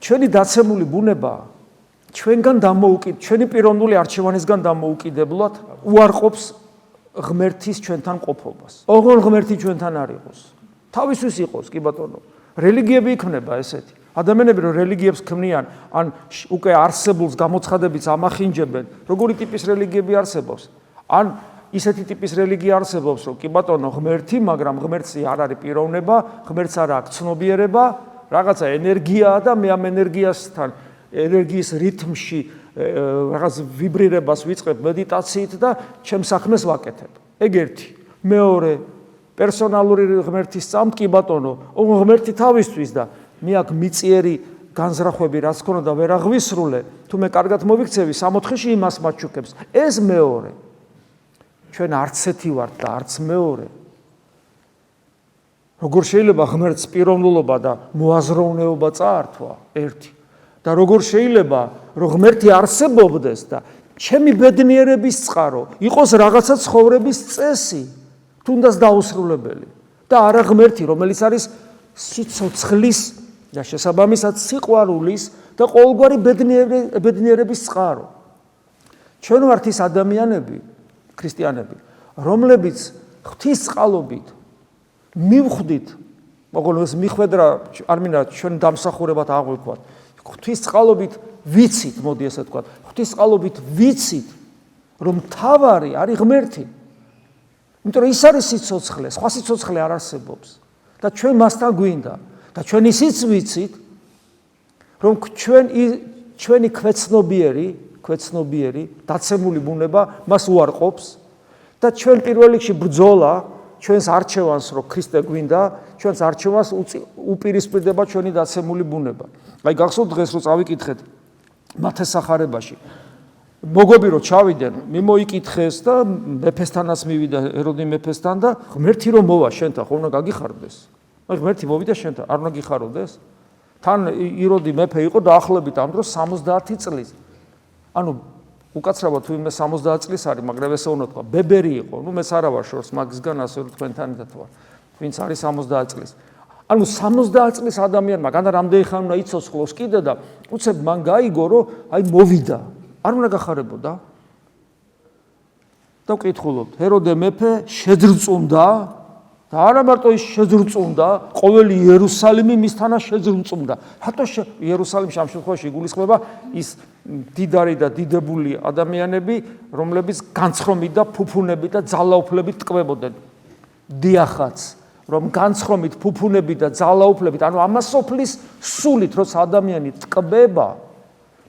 ჩვენი დაცემული ბუნება ჩვენგან დამოუკიდებლად, ჩვენი პიროვნული არჩევანისგან დამოუკიდებლად უარყოფს ღმერთის ჩვენთან ყოფობას. ოღონდ ღმერთი ჩვენთან არ იყოს. თავისთვის იყოს, კი ბატონო. რელიგიები იქმნება ესეთი. ადამიანები რომ რელიგიებს ქმნიან, ან უკვე არსებულს გამოცხადებიც ამახინჯებენ, როგორი ტიპის რელიგიები არსებობს? ან ისეთი ტიპის რელიგია არსებობს, რომ კი ბატონო ღმერთი, მაგრამ ღმერთი არ არის პიროვნება, ღმერთს არ აქვს ცნობიერება, რაღაცა ენერგიაა და მე ამ ენერგიასთან, ენერგიის რითმში რაღაც ვიბრირებას ვიწყებ მედიტაციით და ჩემს საქმეს ვაკეთებ. ეგ ერთი. მეორე, პერსონალური ღმერთის წამთ, კი ბატონო, ღმერთი თავისთვის და მე აქ მიწიერი განზრახვები რაც ქონოდა ვერ აღვისრულე, თუ მე კარგად მოვიქცევი, 64-ში იმას მაჩუქებს. ეს მეორე. ჩვენ არც ერთი ვართ და არც მეორე. როგორ შეიძლება ღმერთს პიროვნულობა და მოაზროვნეობა წაართვა? ერთი. და როგორ შეიძლება რომ ღმერთი არსებობდეს და ჩემი ბედნიერების წყარო იყოს რაღაცა ცხოვრების წესი, თუნდაც დაუსრულებელი და არა ღმერთი, რომელიც არის სიცოცხლის და შესაბამისად სიყვარულის და ყოველგვარი ბედნიერების წყარო. ჩვენ ვართ ის ადამიანები, ქრისტიანები, რომლებიც ღვთისწყალობით მივხვდით, მაგრამ ეს მიხვედრა არ მინდა ჩვენ დამსახურებად აღვიქვათ. ღვთისწყალობით ვიცით, მოდი ესე ვთქვათ, ღვთისწყალობით ვიცით, რომ თავარი არის ღმერთი. იმიტომ რომ ის არის სიცოცხლე, სხვა სიცოცხლე არ არსებობს და ჩვენ მასთან გვინდა და ჩვენ ისიც ვიცით, რომ ჩვენი ქვეცნობიერი დაცემული ბუნება მას უარყოფს და ჩვენ პირველ რიგში ბრძოლა ჩვენს არჩევანს, რომ ქრისტე გვინდა, ჩვენს არჩევანს უპირისპირდება ჩვენი დაცემული ბუნება. აი გახსოვთ დღეს რომ წავიკითხეთ მათეს სახარებაში. მოგები რომ ჩავიდნენ, მიმოიკითხეს და მეფესთანაც მივიდა ეროდი მეფესთან და ღმერთი რომ მოვა შენთან, ხო უნდა გაგიხარდეს. აი ღმერთი მოვიდა შენთან, არ უნდა გიხაროდეს? თან ეროდი მეფე იყო დაახლოებით ამ დროს 70 წლის. ანუ უკაცრავად თუ იმე 70 წლის არის, მაგრამ ესე უნდა თქვა, ბებერი იყო. ნუ მეც არა ვარ შორს მაგისგან, ასე რომ თქვენთანაც ვარ. ვინც არის 70 წლის. ანუ 70 წლის ადამიანმა განა რამდენი ხანი უნდა იცოცხლოს კიდე და უცებ მან გაიგო, რომ აი მოვიდა. არ უნდა გახარებოდა. და ვკითხულობთ, ეროდე მეფე შეძრწუნდა და არა მარტო ის შეძრწუნდა, ყოველი იერუსალიმი მისთანა შეძრწუნდა. რატო იერუსალიმში ამ შემთხვევაში იგულისხმება ის დიდარი და დიდებული ადამიანები, რომლებიც განცხრომით და ფუფუნებით და ძალაუფლებით ტკბებოდნენ. დიახაც, რომ განცხრომით, ფუფუნებით და ძალაუფლებით, ანუ ამას სოფლის სულით, როცა ადამიანი ტკბება,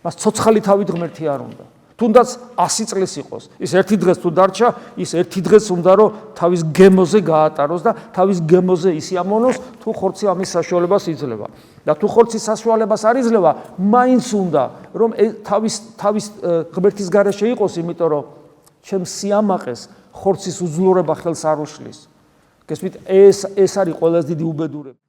მას ცოცხალი თავით ღმერთი არ უნდა. თუნდაც 100 წლის იყოს. ის ერთი დღეს თუ დარჩა, ის ერთი დღეს უნდა რომ თავის გემოზე გაატაროს და თავის გემოზე ისიამოვნოს, თუ ხორცი ამის საშუალებას იძლევა. და თუ ხორცის საშუალებას არ იძლევა, მაინც უნდა რომ თავის ღმერთის გარეშე იყოს, იმიტომ რომ ჩემს სიამაყეს ხორცის უძლურება ხელს არ უშლის. გესმით, ეს არის ყველაზე დიდი უბედურება.